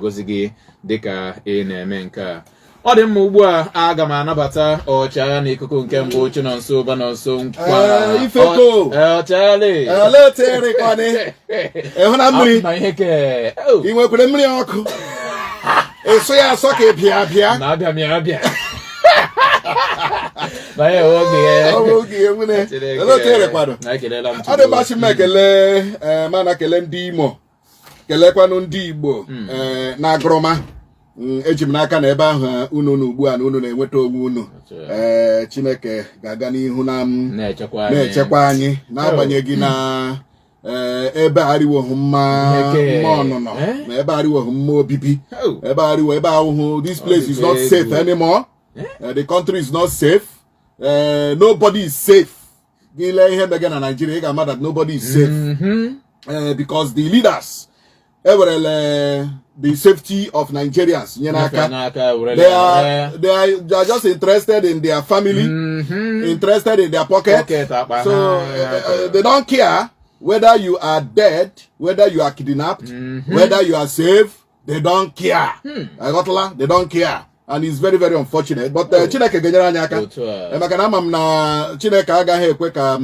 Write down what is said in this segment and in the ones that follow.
ga-agọzi gị dịka ị na-eme nke a. Ọ dị mma ugbu a aga m anabata ọchịagha n'ikuku nke mbụ Chinonso Banonso Nkwa. Ifeko. Ọchịagha. Letere kwani. Ehuna mmiri. Na ihe ke. Inwekwere mmiri ọkụ. Eso ya asọ ka bịa. Na abịa. Na ya oge emune. Letere kwado. Na kelela m. Ade bashi mekele mana kele ndị Imo. Kelekwanụ ndị Igbo na agroma. Eji m n'aka na ebe ahụ unu ugbu a na unu na-enweta onwe unu. Chineke ga-aga n'ihu na na-echekwa anyị n'agbanyeghị na ebe arịwoghị mma ọnụnọ na ebe arịwoghị mma obibi ebe ahụhụ. This place is not safe anymore. The country is not safe. Nobody is safe. Gile ihe mege na Nigeria, ị ga-ama that nobody is safe because the leaders the safety of Nigerians. They are just interested in their family, interested in their pocket. So they don't care whether you are dead, whether you are kidnapped, whether you are safe. They don't care. They don't care. And it's very, very unfortunate. But Chineke genyere anyị aka. Maka ama m na Chineke agaghị ekwe ka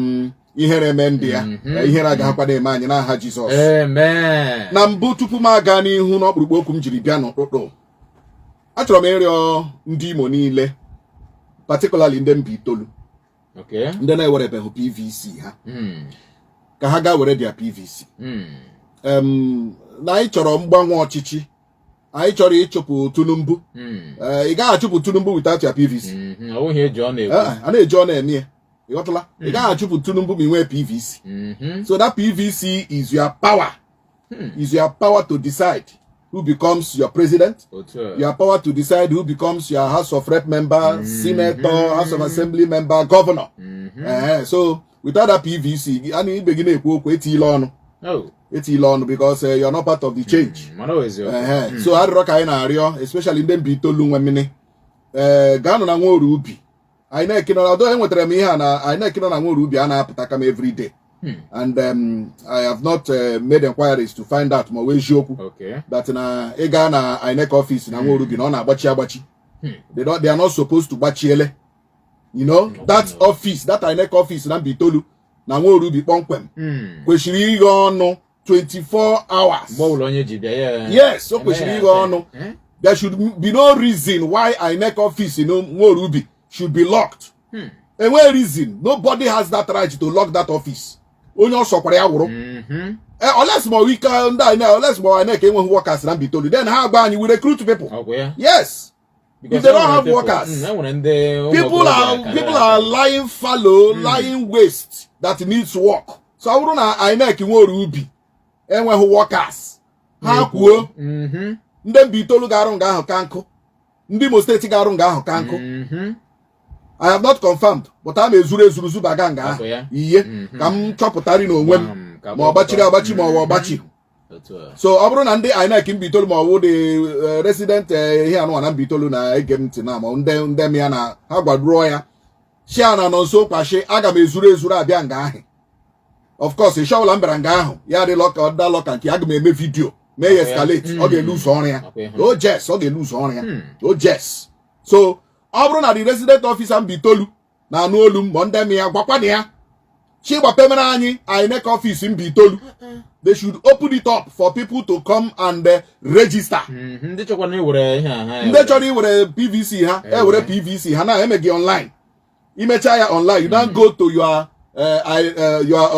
ihere eme ndị ya. Ihere agaghịkwa na-eme anyị n'aha Jizọs. Amen. Na mbụ tupu m aga n'ihu n'ọkpụrụkpụ okwu m jiri bịa n'ụtụtụ, achọrọ m ịrịọ ndị Imo niile, particularly ndị Mbaitolu, ndị na-ewerebeghị PVC ha, ka ha gaa were dia PVC. Na anyị chọrọ mgbanwe ọchịchị, anyị chọrọ ịchụpụ Tinubu. Ị gaghị achụpụ Tinubu without your PVC. A na-eji ọ na-eme ya. You can't put Tinubu in PVC. So that PVC is your power. Is your power to decide who becomes your president. Your power to decide who becomes your House of Rep member, Senator, House of Assembly member, governor. So without that PVC, I need begin to because you're not part of the change. So I rock especially in them Bitolu women. Gano na nworu ubi. I know although I went to me and I know Ruby and Apatakam every day. And I have not made inquiries to find out more ways that in a Egana INEC office in Ruby on a bachi. They are not supposed to bachiele. You know, that office, that INEC office in Ambitolu, Nango Ruby Ponquem. Question on 24 hours. Yes, so question on. There should be no reason why INEC office in Ruby should be locked. And what reason? Nobody has that right to lock that office. Unless more we can die now, unless more I can workers and be told. Then how about you will recruit people? Yes. Because if they don't have workers, people are lying fallow, lying waste that needs work. So I wouldn't I make you Ruby. And when workers, how cool? Then be told Garunga Kanko. Imo State Garunga Kanko. I have not confirmed, but I'm a Zuru Baganga. Come chopotari no when Bachi. So Abron and I can be told more the resident here no one be told na again to now on them yana how about Roya Shana no so Pashe Agame Zura Bianga. Of course, a show Lamberanga, ya the lock or that lock and Kiagame video may escalate or they lose on here. Oh, Jess, or they lose on here. Oh, Jess. So Abron at the resident office and Bitolu. Na no lum Monday me Aquadia. She wa pemanani, I neck office in Bitolu. They should open it up for people to come and register. They chokwane with a PVC, with a PVC, Hana MG online. Imechaya online. You don't go to your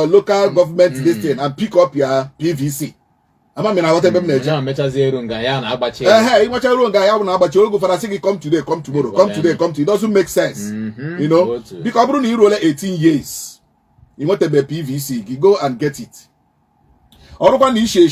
local government listing and pick up your PVC. I'm not what I'm going come today, come tomorrow, come today, come to. It doesn't make sense. You know, because you roll 18 years. You want to be PVC, you go and get it. Or one issue,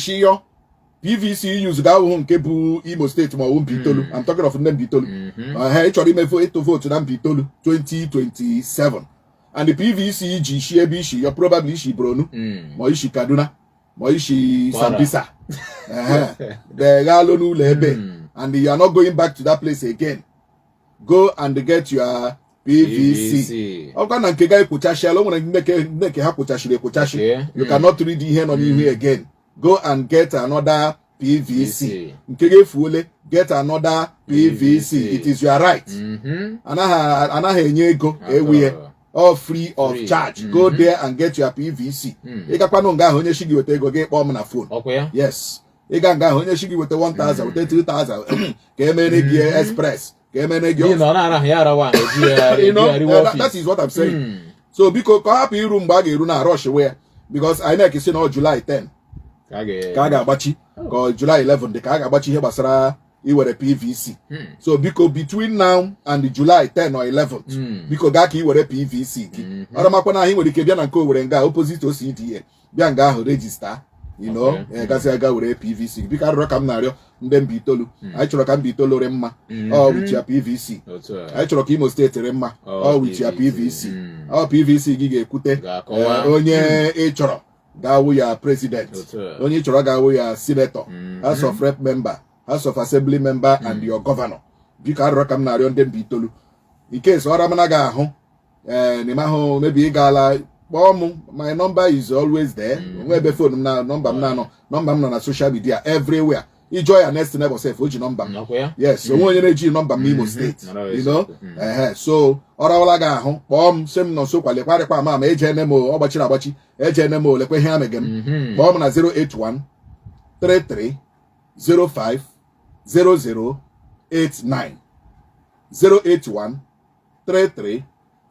PVC use that one kebu Imo State, my own Bitolu. I'm talking of them Bitolu. I actually made for 8 to vote to them Bitolu 2027. And the PVC, she, you're probably she Bronu, Moishi Kaduna. Moishi Sambisa. The Galonu Lebe. And you are not going back to that place again. Go and get your PVC. You cannot read the hand on you again. Go and get another PVC. Nkege fuole, get another PVC. It is your right. Anaha enyego ewe. All free of charge. Go there and get your PVC. Ika kwano nga honye shigi wote go get bomb na phone. Yes. Ika nga honye shigi wote 1,000, wote 2,000. Kemene gear express. Kemene gear. You know, that is what I'm saying. So because happy room bag na rush where because I know say no July 10. Kaga bachi. Because July 11 the kaga bachi here basara iwere PVC. So because between now and the July 10 or 11th, because gaki iwere PVC. Aramakwa na him we ke bia na nko were nga opposite OCDA. Bia nga ho register, you know, kasi aga were PVC. Because rock am na rio ndem bitolu. I choro kam bitolu remma. Oh with your PVC. I choro ka Imo State remma. Oh with your PVC. Oh PVC gige ekute. Onye e choro gawo ya president. Onye choro gawo ya senator. House of Rep member. House of Assembly member and your governor. Bika rockam na rion dem bitolu. In case ora managa ahu, ni maho maybe igala my number is always there. Maybe phone na number na social media everywhere. Enjoy your next neighbor self which number. Yes, so one energy number Imo State. You know? So ora wala ga ahu, sem no so kwale kware kwa ma ejenemo obachi ejenemo lekwe hia megem. Na 081 33 05 0089 081 33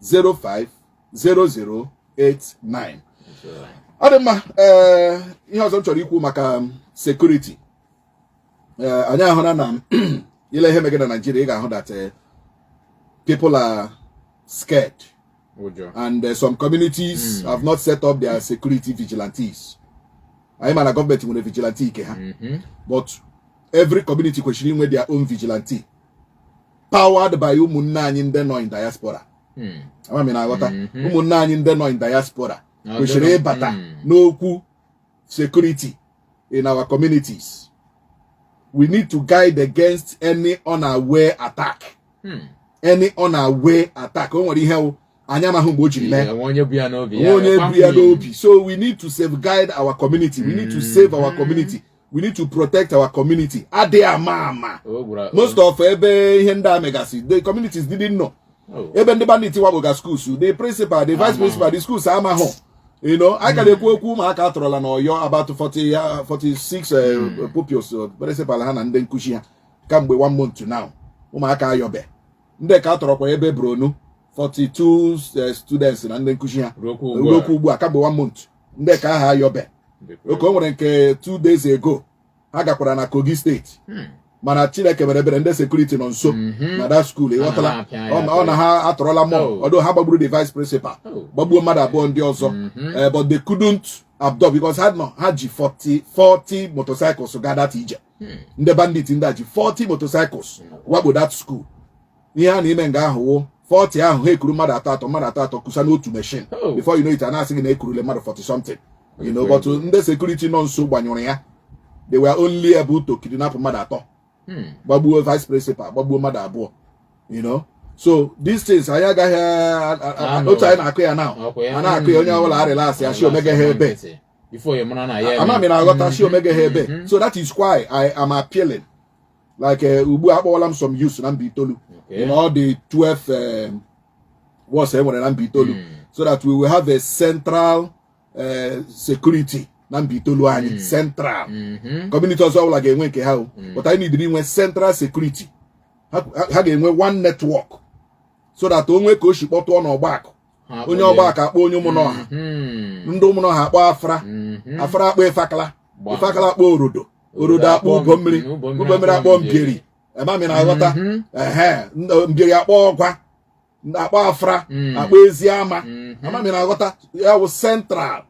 05 0089. Adema ihe ọzọ m chọrọ ikwu maka security. Anyị ahụra na ile ihe megide na Nigeria, ị ga-ahụ that people are scared. And some communities have not set up their security vigilantes. Anyị ma na government nwere vigilante ike ha. But every community kwesịrị inwe their own vigilante powered by ụmụnne anyị ndị nọ in diaspora. Amami na aghọta ụmụnne anyị ndị nọ in diaspora kwesịrị ịbata n'okwu security in our communities. We need to guide against any unaware attack. Any unaware attack. O nwere ihe anya mahụ mgbe o jiri mee onye bịa n'obi. So we need to safeguard our community. We need to save our community. We need to protect our community. Ade ama. Most of ebe ihe ndị megasi, the communities didn't know. Ebe ndị banditi waboga schools, the principal, the vice principal, the schools ama ho. You know, I can ekwu ma aka atorola na Oyo about 46 pupils principal ha na ndị nkuzi ha kamgbe 1 month to now. Ụmụaka ayobe. Ndị ka atorokwa ebe Bronu 42 students na ndị nkuzi ha. Roku ugbu a kamgbe 1 month. Ndị ka ha ayobe. Oke o nwere nke 2 days ago ha gakwara na Kogi State. Mana Chineke mere ebere ndị security nọ nso na that school ịghọtala ọ na ha atọrọla mọ although ha gbagburu the vice principal gbagbuo mmadụ abụọ ndị ọzọ but they couldn't absorb because ha ji 40 motorcycles gaa that ije. Ndị bandit ndị a ji 40 motorcycles wakpo that school. Ihe a na-ime nga ahụ 40 ahụ ha ekuru mmadụ atọ kusa n'otu machine before you know it a na-asị gị na ekurule mmadụ 40 something. You know, but ndị security nọ nso gbanyụrụ ya. They were only able to kidnap mmadụ atọ. Gbagbuo vice principal, gbagbuo mmadụ abụọ. You know, so these things anyị agaghị otu anyị na-akụ ya now. A na-akụ ya onye ọbụla arịlasị ya shi omega ha ebe. Amami na-aghọta shi omega ha ebe. So that is why I am appealing. Like ugbu akpọwala m some youths na Mbitolu. In all the 12 wards enwere na Mbitolu. So that we will have a central security na Mbitolu anyị central community ọzọ ọbụla ga-enwe nke ha but anyị need inwe central security. Ha ga-enwe one network so that onwe ka o shi kpọtụọ n'ọgbakọ onye ọgbakọ akpọ onye ụmụnọha ndị ụmụnọha akpọ afara akpọ ifakala akpọ orodo akpọ ụgbọ mmiri akpọ mbieri emami na aghọta mbieri akpọ ọgwa akpọ afara akpọ ezi ama amami na aghọta ya wụ central.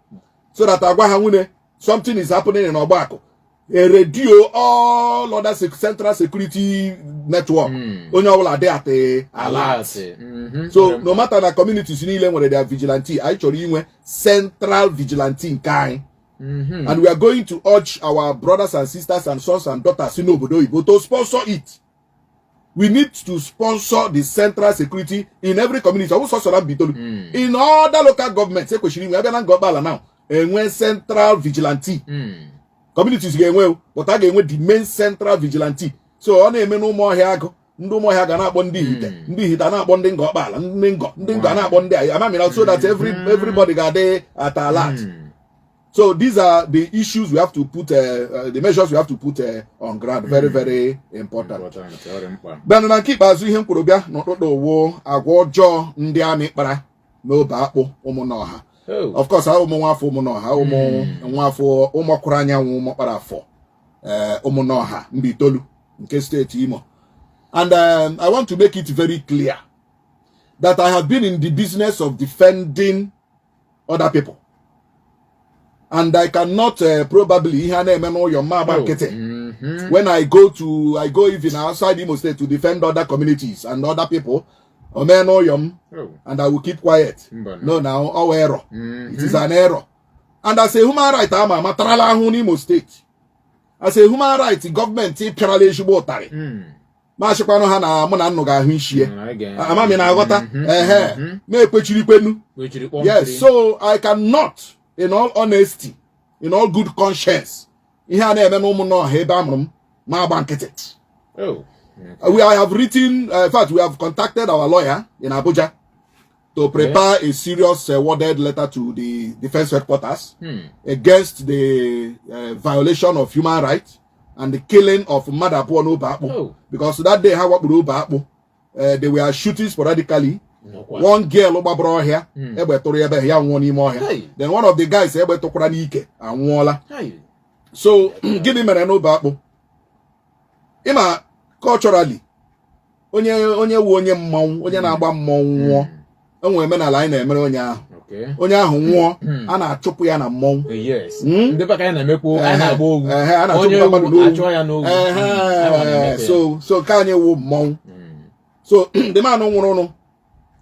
So that agwa ha nwune something is happening in Obeakpu. A radio all other central security network. Onye ọbụla dey at alert. So no matter the communities niile nwere their vigilante, I chọrọ inwe central vigilante nke anyị. And we are going to urge our brothers and sisters and sons and daughters in obodo oyibo to sponsor it. We need to sponsor the central security in every community. In all the local governments, now. Enwe central vigilante communities ga-enwe, but a ga-enwe the main central vigilante. So ọ na-eme n'ụmụ ọhịa agụ, ndị ụmụ ọhịa ga na-akpọ ndị ihite, ndị ihite na-akpọ ndị ngọ ọkpala, ndị ngọ na-akpọ ndị amamina, so that everybody ga-adị at alert. So these are the issues we have to put, the measures we have to put on ground. Very, very important. Then na keep as ihe mkwuru bịa n'ụtụtụ owo agwa ọjọọ ndị amị kpara n'Obeakpu ụmụnọha. Of course, ụmụ nwafọ ụmụnọha, ụmụ nwafọ ụmụkwara anyanwụ ụmụkpara afọ ụmụnọha Mbitolu nke steeti Imo. And I want to make it very clear that I have been in the business of defending other people. And I cannot probably when I go even outside Imo State to defend other communities and other people, and I will keep quiet. No, now our error. It is an error. And as a human right, I'm a matrala Imo State. As a human right, government parallel shibotari. Mashipano hana mona noga hinshie. Amamina agota. Me kwechirikwenu. Yes, so I cannot, in all honesty, in all good conscience, we have written, in fact, we have contacted our lawyer in Abuja to prepare a serious worded letter to the defense headquarters against the violation of human rights and the killing of Madapu and Obeakpu. Because that day, how Obeakpu, they were shooting sporadically. One girl over here, then one of the guys ebe to Kuranike and Walla. So give him an Obeakpu. Ima culturally, onye mong, onye na agba mong, onwe men ala na emere onye ahụ nwụọ a na-achụpụ ya na mmọnwụ. Yes. Ndị baka ya na-emekwu a na-agba ogwu. A na-achụpụ mmadụ achụọ ya n'ogwu. So ka anyị wụ mmọnwụ. So the man nwụrụ nụ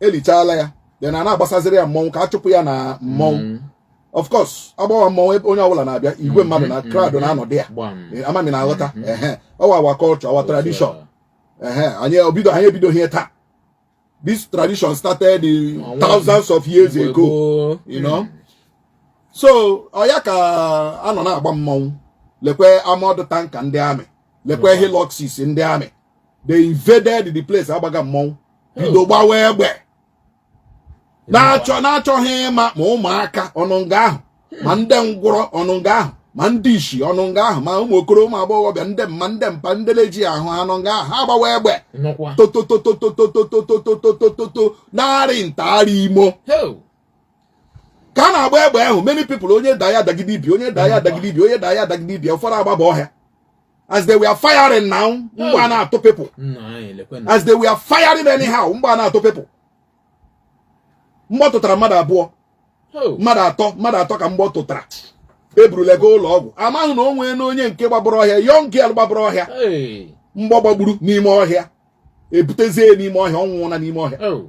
elichala ya, then a na-agbasaziri ya mmọnwụ ka achụpụ ya na mmọnwụ. Of course, agbawa mmọnwụ onye ọbụla na-abịa, igwe mmadụ na crowd na-anọdụ ya. Amami na-aghọta. Our culture, our tradition. Anyị ebido here taa. This tradition started thousands of years ago, you know. So, oyaka ano na agba mmọnwụ, lekwe armored tank and the army, lekwe helices in the army. They invaded the place agbaga mmọnwụ. Bido gbawa egbe. Na-achọ he ma ụmụaka ọnụ nga ahụ, ma ndị ngwụrọ ọnụ nga ahụ, ma ndị ishi ọnụ nga ahụ, ma ụmụ okoro ụmụ agbọghọbịa ndị mma ndị mpa ndị leji ahụ anụ nga ahụ, ha agbawa egbe. Toto narị ntaarị imo. Ka a na-agba egbe ahụ, many people onye daya dagidibi, onye daya dagidibi, ụfọdụ agbaba ọhịa. As they were firing now, mgbe na-atụ people. As they were firing anyhow, mgbe na-atụ people. Mgbe tụtara mmadụ abụọ, mmadụ atọ ka mgbe tụtara. Eburule go ụlọ ọgwụ. Amaghị na onwe na onye nke gbabara ọhịa, young girl gbabara ọhịa. Mgbe gbagburu n'ime ọhịa. Ebutezie n'ime ọhịa, ọnwụ na n'ime ọhịa.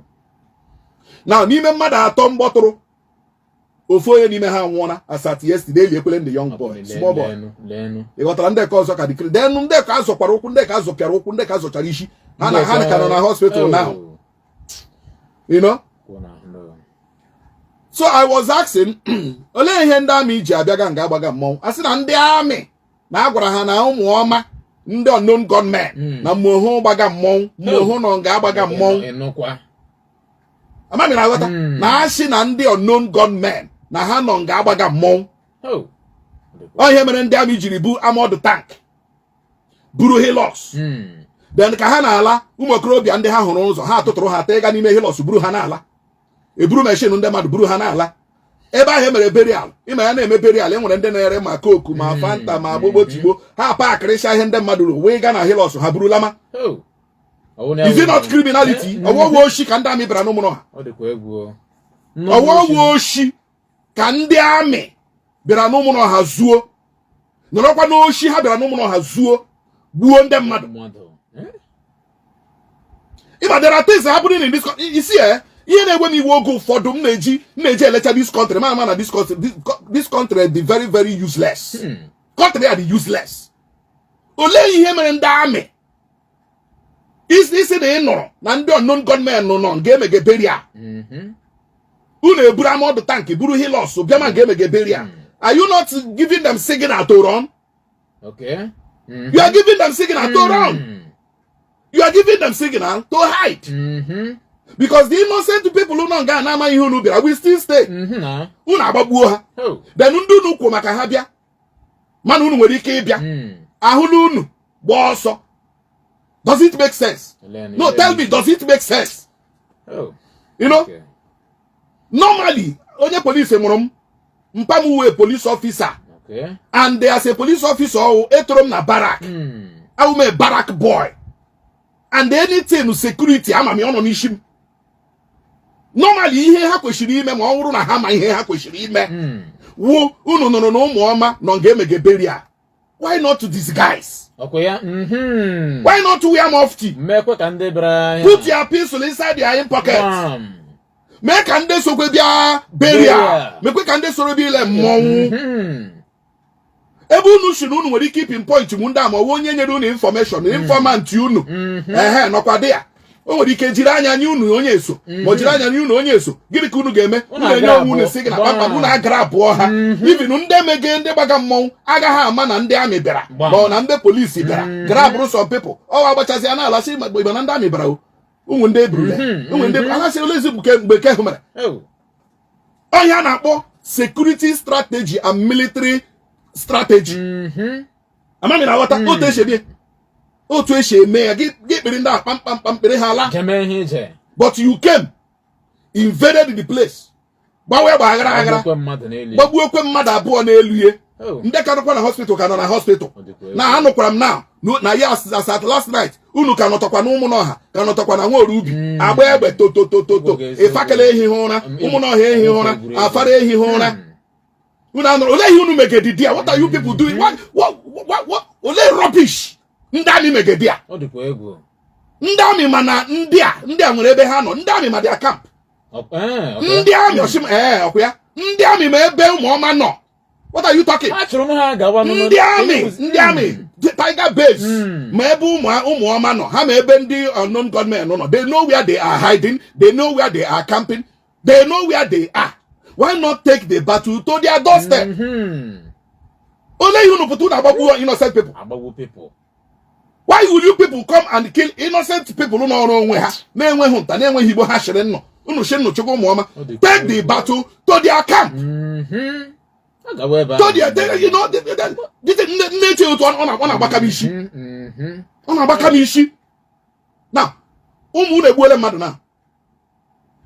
Now n'ime mmadụ atọ mgbọtụrụ, ofu onye n'ime ha nwụọna asat yesterday ekwele ndị young boy, small boy. Ị ghọtara ndị ka ọzọ ka dịkiri. Then ndị ka azọkwara ụkwụ, ndị ka azọpịara ụkwụ, ndị ka azọchara isi. Ha ka nọ na hospital now. You know? So I was asking, ole ihe ndị amị ji abịaga nga agbaga mmọnwụ. Asị na ndị amị na-agwara ha na ụmụ ọma ndị unknown gunmen na mmụọ gbaga mmọnwụ, mmụọ nọ nga agbaga mmọnwụ. Amami na-aghọta na asị na ndị unknown gunmen na ha nọ nga agbaga mmọnwụ. Ọ ihe mere ndị amị jiri bu armored tank buru hilos. Then ka ha na-ala, ụmụ okorobịa ndị ha hụrụ ụzọ, ha tụtụrụ ha tega n'ime hilos buru ha n'ala. Eburu machine ndị mmadụ buru ha n'ala. Ebe ahụ emere burial, ịma ya na-eme burial, enwere ndị na-ere ma coke ma fanta ma gbogbo tigbo, ha paakịrịsịa ihe ndị mmadụ wee gaa na hilos ha buru lama. Is it not criminality? Ọwọwọ oshi ka ndị amị bịara n'ụmụrụ ha. Ọwọwọ oshi ka ndị amị bịara n'ụmụrụ ha zuo. Nọrọkwa n'oshi ha bịara n'ụmụrụ ha zuo, gbuo ndị mmadụ. Ịma there are things happening in this country. You see, ihe na-egwe m iwe oge ụfọdụ m na-eji elecha this country, ma na this country dị very very useless. Country are the useless. Olee ihe mere ndị amị isi na ị nọrọ na ndị unknown gunmen nọ ga-emege burial. Unu eburu armored tank buru hilos bịa ma ga-emege burial. Are you not giving them signal to run? Okay. You are giving them signal to run. You are giving them signal to hide. Because the innocent people who don't get nama you will still stay. Una ababuha. Then undu no ko maka ha bia. Man unu nwere ike bia. Ahulu unu boso. Does it make sense? No, tell me, does it make sense? Oh. You know? Okay. Normally, onye police emurum mpamu we police officer. Okay. And there's a police officer who etrom na barrack. I will a barrack boy. And anything security, I'm a on issue. Normally, ihe ha kweshiri ime ma ọwụrụ na ha ma ihe ha kweshiri ime. Wo unu no muoma no game geberia. Why not to disguise? Okay, yeah. Why not to wear mufti? Put your pistol inside your own pocket. Make and so go bia beria. Make and so be le mon. Ebu nu shinu nwere keep in point munda ma wonye nyeru na information, informant unu. No kwa dia. O nwere ike jiri anya nyu unu onye eso. Mo jiri anya nyu unu onye eso. Giri ka unu ga-eme? Unu enye unu signal papa unu agrab ha. Even nde mege nde gbaga mmon aga ha ama na ndị amị bịara. Ma na ndị police bịara. Grab some people. O agbachazi ana ala si igba na ndị amị bịara o. Ụmụ ndị eburu le. Ụmụ ndị ala si olezi mgbe ke humere. Onya na-akpọ security strategy and military strategy. Amami na wata o te shebie. O to esheme get nda pam pere hala. But you came, invaded the place. Bawe ba agara. Babu ekwe mmadu abụọ n'elu ye. Nde ka nọkwa na hospital ka nọ na hospital. Na anọkwara m now. Na yes as at last night. Unu ka nọtọkwa na ụmụ n'ọha, ka nọtọkwa na nwa orubi. Agba egbe to. Ifakele ehi ụra, ụmụ n'ọha ehi ụra, afara ehi ụra. Unu anọrọ ole ihe unu megedi dia? What are you people doing? What? Ole rubbish. Ndami megedia. Ndami mana ndia nwere ebe ha nọ. Ndami ma dia camp. Ndami oshim okuya. Ndami ma ebe ụmụọma nọ. What are you talking? Ndami Tiger Base ma ebe ụmụọma nọ. Ha ma ebe ndị unknown gunmen nọ. They know where they are hiding. They know where they are camping. They know where they are. Why not take the battle to their doorstep? Only you know put ababu innocent people. Why will you people come and kill innocent people who know onwe ha? Na-enwe hunta, na-enwe higbo ha shere nno. Unu she nno chukwu ụmụọma. Take the battle to their camp. To their, you know, nature otu ọ na-agbaka n'ishi. Ọ na-agbaka n'ishi. Now, unu egbuole mmadụ na.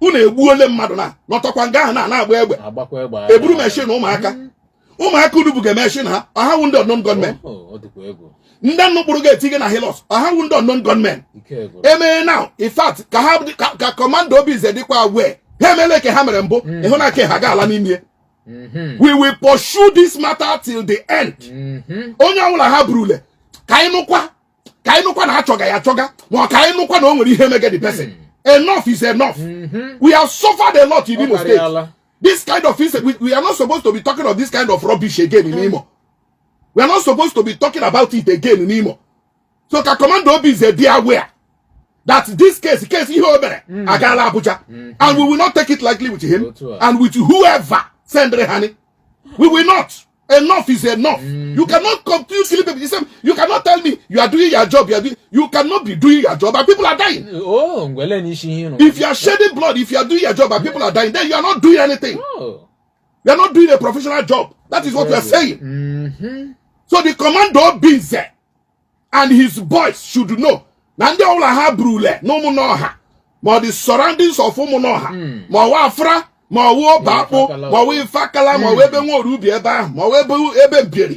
Unu egbuole mmadụ na. Nọtọkwa nga ha na-agba egbe. Eburu machine ụmụaka. Ụmụaka unu buga machine ha. Aha wu ndị unknown gunmen. Ndị nnukwu ga-etinye na Hilos. Aha wu ndị unknown gunmen. Eme now, in fact, ka commando obi ze dịkwa aware. Ha emele ke ha mere mbụ. Ịhụ na ke ha ga-ala n'ime. We will pursue this matter till the end. Onye ọbụla ha burule. Ka anyị nụkwa na achọga ya achọga. Ma ka anyị nụkwa na o nwere ihe mege the person. Enough is enough. We have suffered a lot in Imo State. This kind of things, we are not supposed to be talking of this kind of rubbish again in Imo. We are not supposed to be talking about it again in Imo. So Commando Obi is aware that this case Agala Abuja, and we will not take it lightly with him and with whoever send Rehani. We will not. Enough is enough. You cannot continue killing people. You cannot tell me you are doing your job. You cannot be doing your job and people are dying. If you are shedding blood, if you are doing your job and people are dying, then you are not doing anything. You are not doing a professional job. That is what we are saying. So the commando Binze and his boys should know. Nande ola ha brule no munoha. Ma the surroundings of umunoha. Ma wafra. Ma wo Obeakpu, ma wo Ifakala, ma wo ebe nwa orubi ebe ahụ, ma wo ebe mpieri.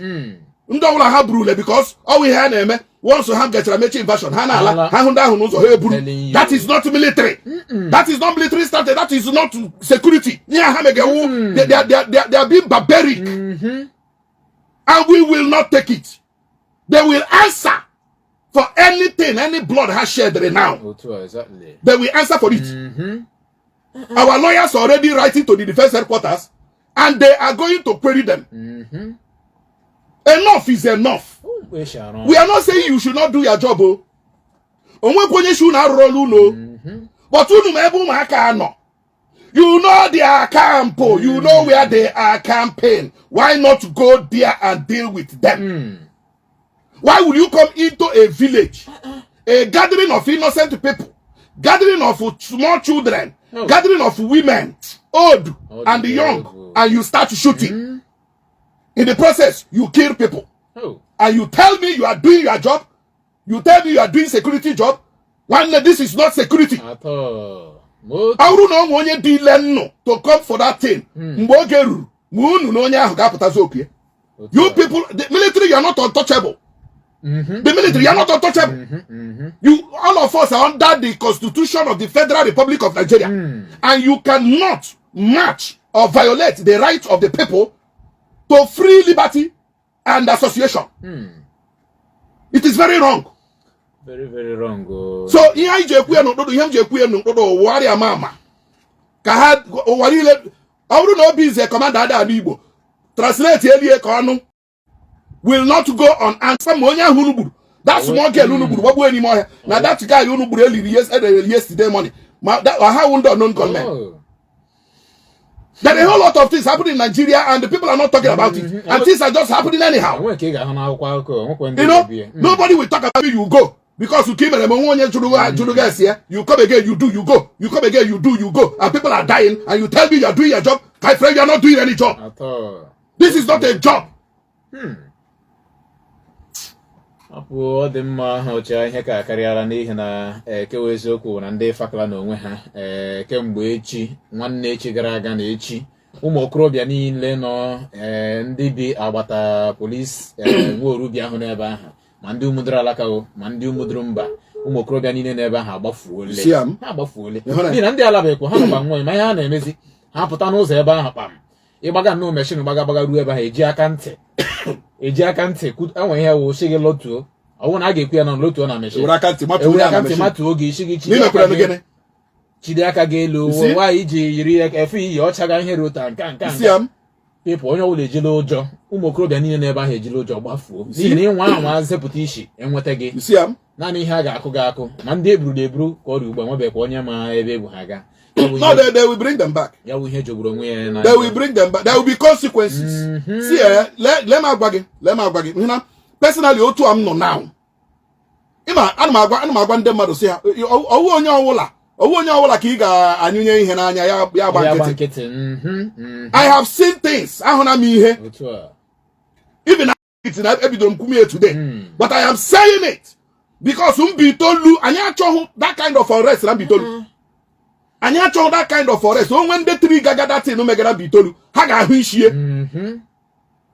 Ndị ọbụla ha burule because all we ha na-eme once ha gachara mechi invasion ha na-ala ha hụ ndị ahụ n'ụzọ ha eburu. That is not military. That is not military strategy. That is not security. Ihe ha megewu they are being barbaric. And we will not take it. They will answer for anything, any blood has shed right now. They will answer for it. Our lawyers are already writing to the defense headquarters and they are going to query them. Enough is enough. We are not saying you should not do your job. But you know their camp. You know where they are camping. Why not go there and deal with them? Why will you come into a village, a gathering of innocent people, gathering of small children, gathering of women, old and young, and you start shooting? In the process, you kill people. And you tell me you are doing your job? You tell me you are doing security job? One, this is not security. At all. I don't know when you to come for that thing. You people, the military, you are not untouchable. The military, you are not untouchable. You, all of us are under the Constitution of the Federal Republic of Nigeria. And you cannot match or violate the rights of the people to free liberty and association. It is very wrong. Very, very wrong. So, I don't know be the commander that Igbo. Translate will not go on answer Monya Hunubur. That's more girl Hunubur. What will anymore? Now that guy Hunubur yesterday morning. That how won't unknown gunmen. There are a whole lot of things happening in Nigeria and the people are not talking about it. And things are just happening anyhow. You know, nobody will talk about it, you go. Because you came and you come again, you do, you go. You come again, you do, you go. And people are dying and you tell me you are doing your job. My friend, you are not doing any job. At all. This is not a job. Uzodinma ocha ihe ka karịara n'ihi na kewe eziokwu na ndị fakala na onwe ha kemgbe echi nwanne echi gara aga na echi ụmụ okorobịa niile nọ ndị bi agbata polisi nworubi ahụ n'ebe ahụ ma ndị umudoro alakawo ma ndị umudoro mba ụmụ okorobịa niile n'ebe ahụ agbafuole ha agbafuole n'ihi na ndị ala bekwa ha nọkwa nwa ma ihe ha na-emezi ha pụta n'ụzọ ebe ahụ kpam ịgbaga nnọọ meshin gbaga ruo ebe ahụ eji aka ntị enwe ihe wụ shi gị lotuo ọwụ na a ga-ekwu ya na lotuo na meshin ewere aka ntị matuo oge isi gị chide aka gị elu nwaanyị iji yiri efe iyi ọcha ga ihe rota nka pepụ onye ọbụla ejila ụjọ ụmụ okorobịa niile n'ebe ahụ ejila ụjọ gbafuo n'ihi na ịnwa anwa zepụta isi enweta gị naanị ihe a ga-akụ gị akụ ma ndị eburu eburu ka ọ dị ugbu a nwebekwa onye ma ebe egwu ha ga. No, they will bring them back. They will bring them back. There will be consequences. See, let me bag. You know, personally, otu am no now. Ima, anumagwa ndem madu say, owu onye owola ka iga anyunye ihe na anya ya bankete. I have seen things. Ahuna mi ihe. Even it's in evidence kumie today. But I am saying it because umbitolu anya chohu that kind of arrest umbitolu. And you told that kind of forest. So when the three gaga that thing no make that be told, haga huishie.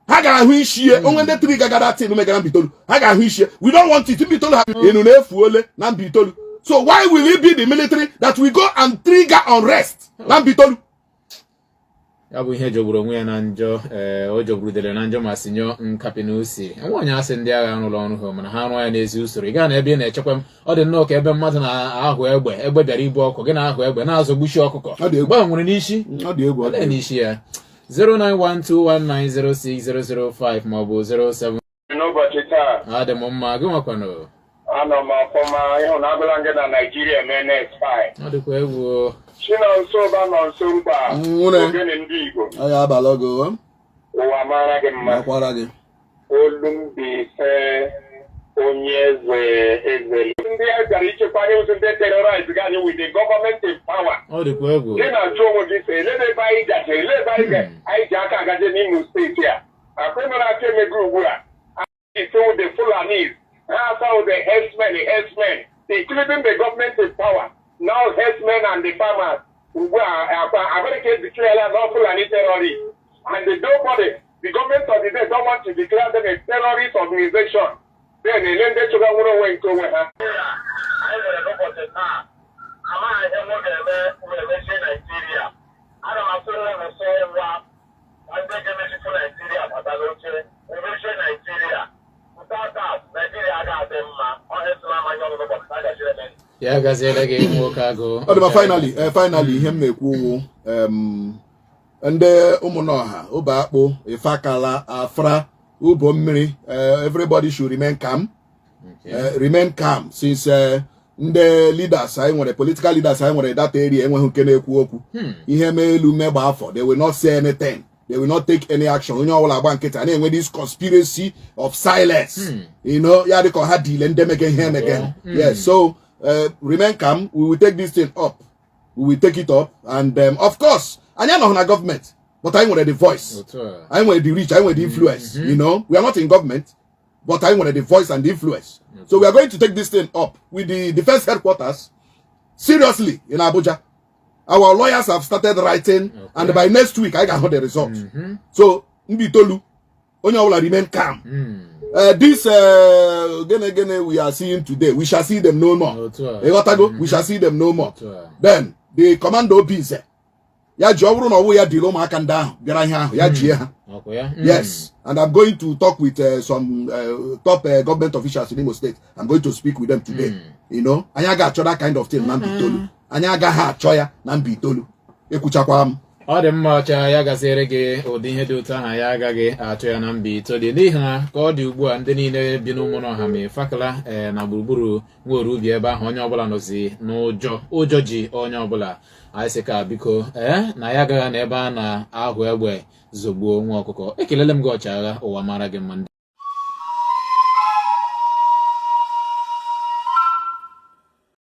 When the three gaga that thing no make that be told, haga huishie. We don't want it to be told. So why will it be the military that we go and trigger unrest? Nambitolu. Abu ihe joguro nwe na njọ o jogurudere na njọ ma sinyo nkapinusi enwanya asị ndị agha n'ụlọ ọrụ ha mana ha arụ ya n'ezi usoro ị ga na ebe na-echekwa ọ dị nnọọ ka ebe mmadụ na-ahụ egbe bịara ibu ọkụ gị na-ahụ egbe na-azọ gbushi ọkụkọ egbe nwere n'isi ọ dị egwu n'isi ya 09121906005 ma ọ bụ 07 n'ụbọchị taa adị m mma gị nwakwanụ ana m afọma ịhụ na abụla ndị na Nigeria mene spy ọ dịkwa egwu Chinonso ba nonso mba ogene ndị Igbo aya abalogo ụwa mara gị mma akwara gị Olumbife onye eze ndị a bịara ichekwa anyị ụzọ ndị terrorize gị anyị with the government in power ọ dịkwa egwu gị na-ajụ onwe gị sị elebe ebe anyị gaje elebe anyị ji aka agaje n'Imo State a akwemere aka emego ugbu a anyị with the Fulanis with the herdsmen including the government in power. Now herdsmen and the farmers America declared no Fulani terrorists. And nobody, the government of the day don't want to declare them a terrorist organization. Then they learn that you don't want to wait to win. Yeah, guys, finally, him make woo and Umunoha, Obeakpu, Ifakala, Afra, Ubomiri, everybody should remain calm. Remain calm since the leaders, the political leaders, that area, who can they will not say anything. they will not take any action. You know, all about and when this conspiracy of silence, you know, yeah, they can have deal and them again, him again. Yes, so remain calm. We will take this thing up. We will take it up, and of course, I know not government, but I wanted the voice. I want the reach. I want the influence. You know, we are not in government, but I wanted the voice and the influence. So we are going to take this thing up with the defense headquarters seriously in Abuja. Our lawyers have started writing, and by next week I can have the result. So Mbitolu, Onya will remain calm. This again we are seeing today, we shall see them no more. We shall see them no more. Then the commando bees. Ya jawru no we ya dilo ma kan down. Yes, and I'm going to talk with some top government officials in Imo State. I'm going to speak with them today. You know, anya ga that kind of thing, man. Anya ga ha choya na Mbitolu. Ekuchakwa am. Ọ dị mma ọcha ya gaziri gị ụdị ihe dị ụtọ aha ya agaghị achọ ya na Mbitolu n'ihi na ka ọ dị ugbu a ndị niile bi n'ụmụnọha ma fakala na gburugburu nwere ubi ebe ahụ onye ọbụla nọzi n'ụjọ ụjọ ji onye ọbụla anyị sị ka biko na ya agaghị n'ebe a na-ahụ egbe zogbuo nwa ọkụkọ. Ekelele m gị ọchagha ụwa mara gị mma.